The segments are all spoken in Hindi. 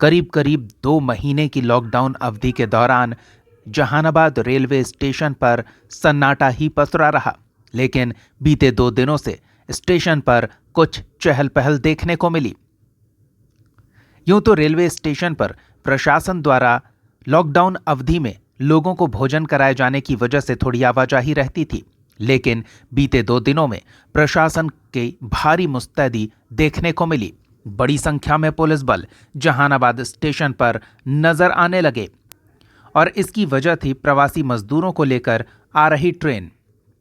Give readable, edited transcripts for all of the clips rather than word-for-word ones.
करीब करीब 2 महीने की लॉकडाउन अवधि के दौरान जहानाबाद रेलवे स्टेशन पर सन्नाटा ही पसरा रहा। लेकिन बीते 2 दिनों से स्टेशन पर कुछ चहल पहल देखने को मिली। यूं तो रेलवे स्टेशन पर प्रशासन द्वारा लॉकडाउन अवधि में लोगों को भोजन कराए जाने की वजह से थोड़ी आवाजाही रहती थी, लेकिन बीते 2 दिनों में प्रशासन की भारी मुस्तैदी देखने को मिली। बड़ी संख्या में पुलिस बल जहानाबाद स्टेशन पर नजर आने लगे और इसकी वजह थी प्रवासी मजदूरों को लेकर आ रही ट्रेन।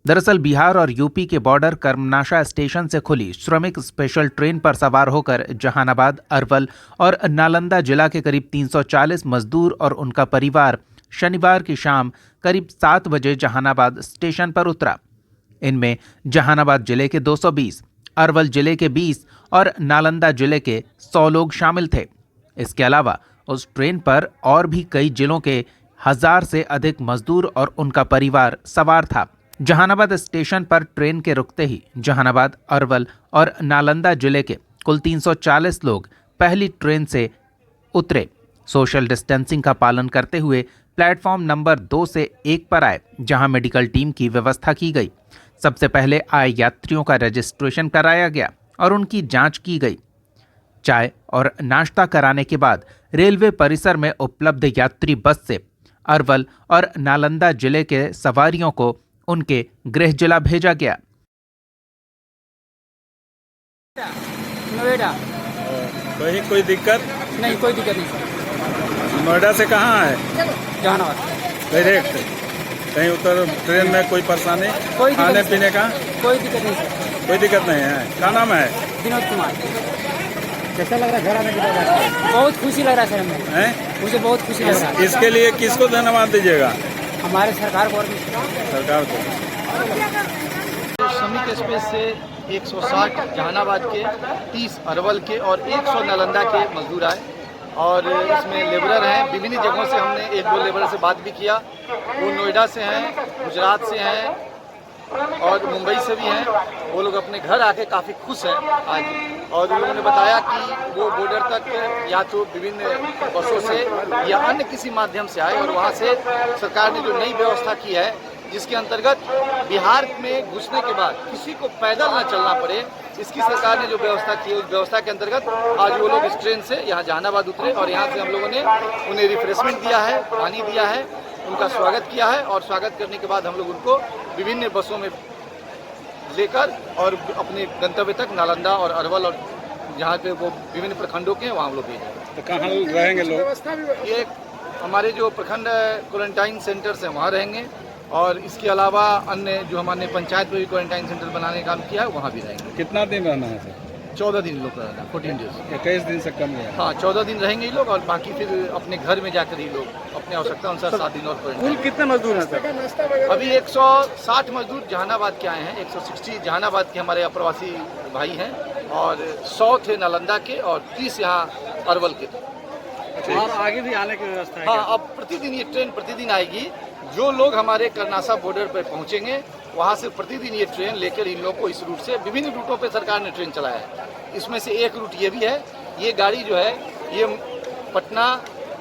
दरअसल बिहार और यूपी के बॉर्डर कर्मनाशा स्टेशन से खुली श्रमिक स्पेशल ट्रेन पर सवार होकर जहानाबाद, अरवल और नालंदा जिला के करीब 340 मजदूर और उनका परिवार शनिवार की शाम करीब 7 बजे जहानाबाद स्टेशन पर उतरा। इनमें जहानाबाद जिले के 220, अरवल जिले के 20 और नालंदा जिले के 100 लोग शामिल थे। इसके अलावा उस ट्रेन पर और भी कई जिलों के 1000 से अधिक मजदूर और उनका परिवार सवार था। जहानाबाद स्टेशन पर ट्रेन के रुकते ही जहानाबाद, अरवल और नालंदा जिले के कुल 340 लोग पहली ट्रेन से उतरे। सोशल डिस्टेंसिंग का पालन करते हुए प्लेटफॉर्म नंबर 2 से 1 पर आए, जहां मेडिकल टीम की व्यवस्था की गई। सबसे पहले आए यात्रियों का रजिस्ट्रेशन कराया गया और उनकी जांच की गई। चाय और नाश्ता कराने के बाद रेलवे परिसर में उपलब्ध यात्री बस से अरवल और नालंदा जिले के सवारियों को उनके गृह जिला भेजा गया। नोएडा। कहीं कोई दिक्कत नहीं, कोई दिक्कत नहीं सर। नोएडा से कहाँ है? जहानाबाद। डायरेक्ट कहीं उतर ट्रेन में कोई परेशानी? कोई खाने पीने का कोई दिक्कत नहीं सर। कोई दिक्कत नहीं है। क्या नाम है? विनोद कुमार। कैसा लग रहा है घर आने के बाद? बहुत खुशी लग रहा है सर हमें। मुझे बहुत खुशी लग रहा है। इसके लिए किसको धन्यवाद दीजिएगा? हमारे सरकार को और सरकार को। श्रमिक एक्सप्रेस से 160 जहानाबाद के, 30 अरवल के और 100 नालंदा के मजदूर आए और इसमें लेबरर हैं। विभिन्न जगहों से हमने 1-2 लेबरर से बात भी किया। वो नोएडा से हैं, गुजरात से हैं और मुंबई से भी हैं। वो लोग अपने घर आके काफ़ी खुश हैं आज, और उन लोगों ने बताया कि वो बॉर्डर तक या तो विभिन्न बसों से या अन्य किसी माध्यम से आए और वहाँ से सरकार ने जो नई व्यवस्था की है, जिसके अंतर्गत बिहार में घुसने के बाद किसी को पैदल न चलना पड़े, इसकी सरकार ने जो व्यवस्था की है, उस व्यवस्था के अंतर्गत आज वो लोग इस ट्रेन से यहाँ जहानाबाद उतरे और यहाँ से हम लोगों ने उन्हें रिफ्रेशमेंट दिया है, पानी दिया है, उनका स्वागत किया है और स्वागत करने के बाद हम लोग उनको विभिन्न बसों में लेकर और अपने गंतव्य तक नालंदा और अरवल और जहाँ पे वो विभिन्न प्रखंडों के हैं वहाँ हम लोग भेजेंगे। तो कहाँ रहेंगे लोग? ये हमारे जो प्रखंड क्वारंटाइन सेंटर्स हैं वहाँ रहेंगे और इसके अलावा अन्य जो हमारे पंचायत में भी क्वारंटाइन सेंटर बनाने का काम किया है वहाँ भी रहेंगे। कितना दिन रहना है सर? 14 दिन लोग रहना, 14 डेज। 21 दिन से कम है। हाँ, 14 दिन रहेंगे ये लोग और बाकी फिर अपने घर में जाकर ही लोग अपने आवश्यकता अनुसार 7 दिन और कुल कितने मजदूर हैं सर? अभी 160 मजदूर जहानाबाद के आए हैं। 160 जहानाबाद के हमारे अप्रवासी भाई हैं और 100 थे नालंदा के और 30 यहाँ अरवल के थे। और आगे भी आने की व्यवस्था है? हाँ, अब प्रतिदिन ये ट्रेन प्रतिदिन आएगी। जो लोग हमारे कर्नासा बॉर्डर पर पहुंचेंगे वहाँ से प्रतिदिन ये ट्रेन लेकर इन लोगों को इस रूट से विभिन्न रूटों पे सरकार ने ट्रेन चलाया है। इसमें से एक रूट ये भी है। ये गाड़ी जो है ये पटना,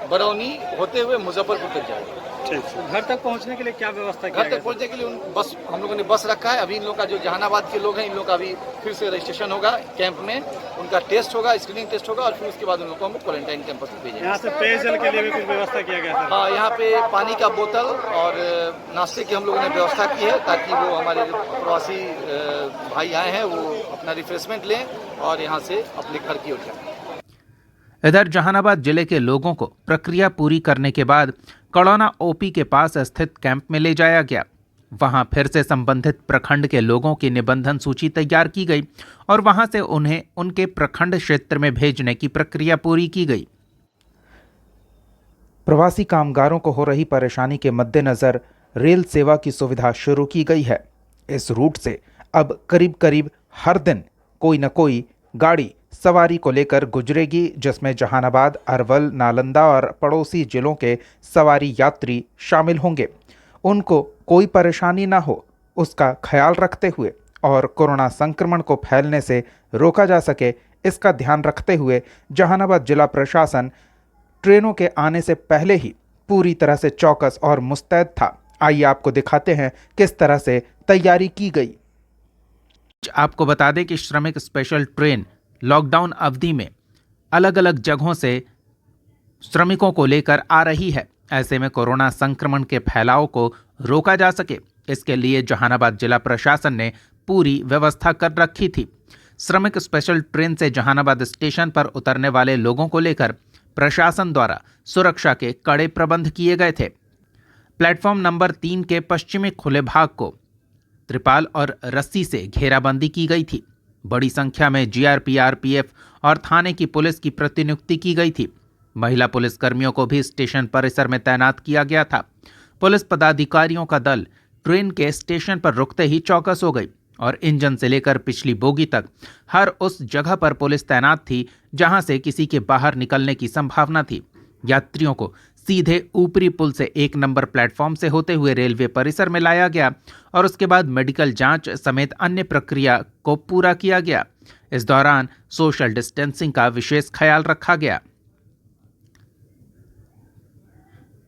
बरौनी होते हुए मुजफ्फरपुर तक जाएगी। घर तक पहुंचने के लिए क्या व्यवस्था की? घर तक पहुंचने के लिए बस हम लोगों ने बस रखा है। अभी इन लोग का जो जहानाबाद के लोग हैं, इन लोग का अभी फिर से रजिस्ट्रेशन होगा कैंप में, उनका टेस्ट होगा, स्क्रीनिंग टेस्ट होगा और फिर उसके बाद उन लोग को हम क्वारंटाइन कैंपस में भेजेंगे। यहाँ से पेयजल के लिए भी कुछ व्यवस्था किया गया था? हाँ, यहाँ पे पानी का बोतल और नाश्ते की हम लोगों ने व्यवस्था की है ताकि वो हमारे जो प्रवासी भाई आए हैं वो अपना रिफ्रेशमेंट लें और यहाँ से अपने घर की ओर जाएं। इधर जहानाबाद जिले के लोगों को प्रक्रिया पूरी करने के बाद कड़ौना ओपी के पास स्थित कैंप में ले जाया गया। वहां फिर से संबंधित प्रखंड के लोगों की निबंधन सूची तैयार की गई और वहां से उन्हें उनके प्रखंड क्षेत्र में भेजने की प्रक्रिया पूरी की गई। प्रवासी कामगारों को हो रही परेशानी के मद्देनजर रेल सेवा की सुविधा शुरू की गई है। इस रूट से अब करीब करीब हर दिन कोई न कोई गाड़ी सवारी को लेकर गुजरेगी, जिसमें जहानाबाद, अरवल, नालंदा और पड़ोसी जिलों के सवारी यात्री शामिल होंगे। उनको कोई परेशानी ना हो उसका ख्याल रखते हुए और कोरोना संक्रमण को फैलने से रोका जा सके, इसका ध्यान रखते हुए जहानाबाद जिला प्रशासन ट्रेनों के आने से पहले ही पूरी तरह से चौकस और मुस्तैद था। आइए आपको दिखाते हैं किस तरह से तैयारी की गई। आपको बता दें कि श्रमिक स्पेशल ट्रेन लॉकडाउन अवधि में अलग अलग जगहों से श्रमिकों को लेकर आ रही है। ऐसे में कोरोना संक्रमण के फैलाव को रोका जा सके, इसके लिए जहानाबाद जिला प्रशासन ने पूरी व्यवस्था कर रखी थी। श्रमिक स्पेशल ट्रेन से जहानाबाद स्टेशन पर उतरने वाले लोगों को लेकर प्रशासन द्वारा सुरक्षा के कड़े प्रबंध किए गए थे। प्लेटफॉर्म नंबर 3 के पश्चिमी खुले भाग को त्रिपाल और रस्सी से घेराबंदी की गई थी। बड़ी संख्या में जीआरपी, आरपीएफ और थाने की पुलिस की प्रतिनियुक्ति की गई थी। महिला पुलिस कर्मियों को भी स्टेशन परिसर में तैनात किया गया था। पुलिस पदाधिकारियों का दल ट्रेन के स्टेशन पर रुकते ही चौकस हो गई और इंजन से लेकर पिछली बोगी तक हर उस जगह पर पुलिस तैनात थी जहां से किसी के बाहर निकलने की संभावना थी। यात्रियों को सीधे ऊपरी पुल से 1 नंबर प्लेटफॉर्म से होते हुए रेलवे परिसर में लाया गया और उसके बाद मेडिकल जांच समेत अन्य प्रक्रिया को पूरा किया गया। इस दौरान सोशल डिस्टेंसिंग का विशेष ख्याल रखा गया।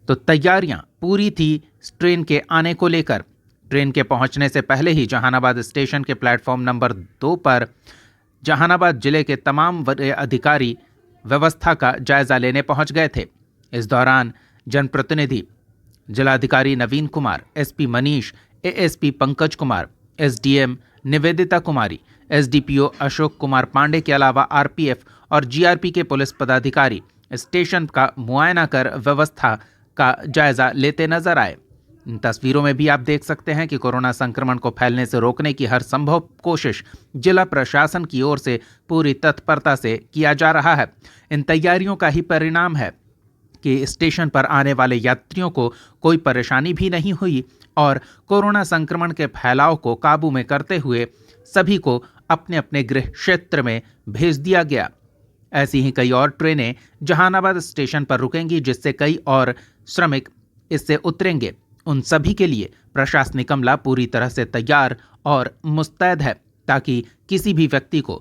तो तैयारियां पूरी थी ट्रेन के आने को लेकर। ट्रेन के पहुंचने से पहले ही जहानाबाद स्टेशन के प्लेटफॉर्म नंबर 2 पर जहानाबाद जिले के तमाम वरीय अधिकारी व्यवस्था का जायजा लेने पहुंच गए थे। इस दौरान जनप्रतिनिधि जिलाधिकारी Naveen Kumar, SP Manish, ASP Pankaj Kumar, SDM Nivedita Kumari, SDPO Ashok Kumar Pandey के अलावा आरपीएफ और जीआरपी के पुलिस पदाधिकारी स्टेशन का मुआयना कर व्यवस्था का जायजा लेते नजर आए। इन तस्वीरों में भी आप देख सकते हैं कि कोरोना संक्रमण को फैलने से रोकने की हर संभव कोशिश जिला प्रशासन की ओर से पूरी तत्परता से किया जा रहा है। इन तैयारियों का ही परिणाम है कि स्टेशन पर आने वाले यात्रियों को कोई परेशानी भी नहीं हुई और कोरोना संक्रमण के फैलाव को काबू में करते हुए सभी को अपने अपने गृह क्षेत्र में भेज दिया गया। ऐसी ही कई और ट्रेनें जहानाबाद स्टेशन पर रुकेंगी, जिससे कई और श्रमिक इससे उतरेंगे। उन सभी के लिए प्रशासनिक अमला पूरी तरह से तैयार और मुस्तैद है ताकि किसी भी व्यक्ति को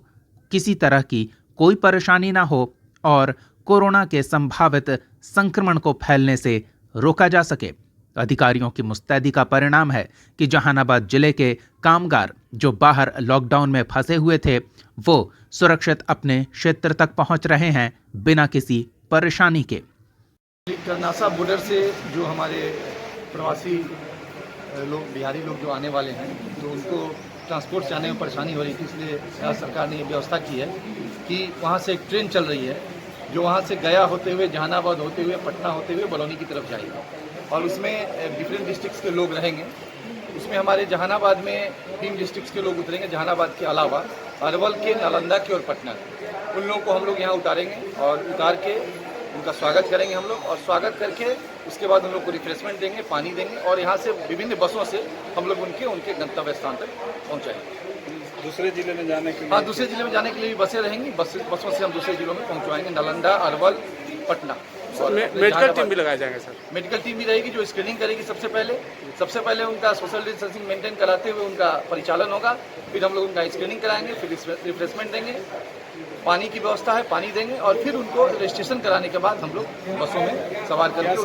किसी तरह की कोई परेशानी ना हो और कोरोना के संभावित संक्रमण को फैलने से रोका जा सके। अधिकारियों की मुस्तैदी का परिणाम है कि जहानाबाद जिले के कामगार जो बाहर लॉकडाउन में फंसे हुए थे वो सुरक्षित अपने क्षेत्र तक पहुंच रहे हैं बिना किसी परेशानी के। करनासा बॉर्डर से जो हमारे प्रवासी लोग, बिहारी लोग जो आने वाले हैं, तो उनको ट्रांसपोर्ट से आने में परेशानी हो रही थी, इसलिए राज्य सरकार ने ये व्यवस्था की है कि वहाँ से एक ट्रेन चल रही है जो वहाँ से गया होते हुए, जहानाबाद होते हुए, पटना होते हुए बरौनी की तरफ जाएगी और उसमें डिफरेंट डिस्ट्रिक्ट्स के लोग रहेंगे। उसमें हमारे जहानाबाद में 3 डिस्ट्रिक्ट्स के लोग उतरेंगे, जहानाबाद के अलावा अरवल के, नालंदा के और पटना के। उन लोगों को हम लोग यहाँ उतारेंगे और उतार के उनका स्वागत करेंगे हम लोग और स्वागत करके उसके बाद हम लोग को रिफ्रेशमेंट देंगे, पानी देंगे और यहाँ से विभिन्न बसों से हम लोग उनके गंतव्य स्थान तक पहुँचाएंगे। दूसरे जिले में जाने के लिए? हाँ, दूसरे जिले में जाने के लिए भी बसें रहेंगी। बसों से हम दूसरे जिलों में पहुँचवाएंगे, नालंदा, अरवल, पटना। मेडिकल टीम भी लगाए जाएंगे सर? मेडिकल टीम भी रहेगी जो स्क्रीनिंग करेगी। सबसे पहले उनका सोशल डिस्टेंसिंग मेंटेन कराते हुए उनका परिचालन होगा, फिर हम लोग उनका स्क्रीनिंग कराएंगे, फिर रिफ्रेशमेंट देंगे, पानी की व्यवस्था है, पानी देंगे और फिर उनको रजिस्ट्रेशन कराने के बाद हम लोग बसों में सवार करके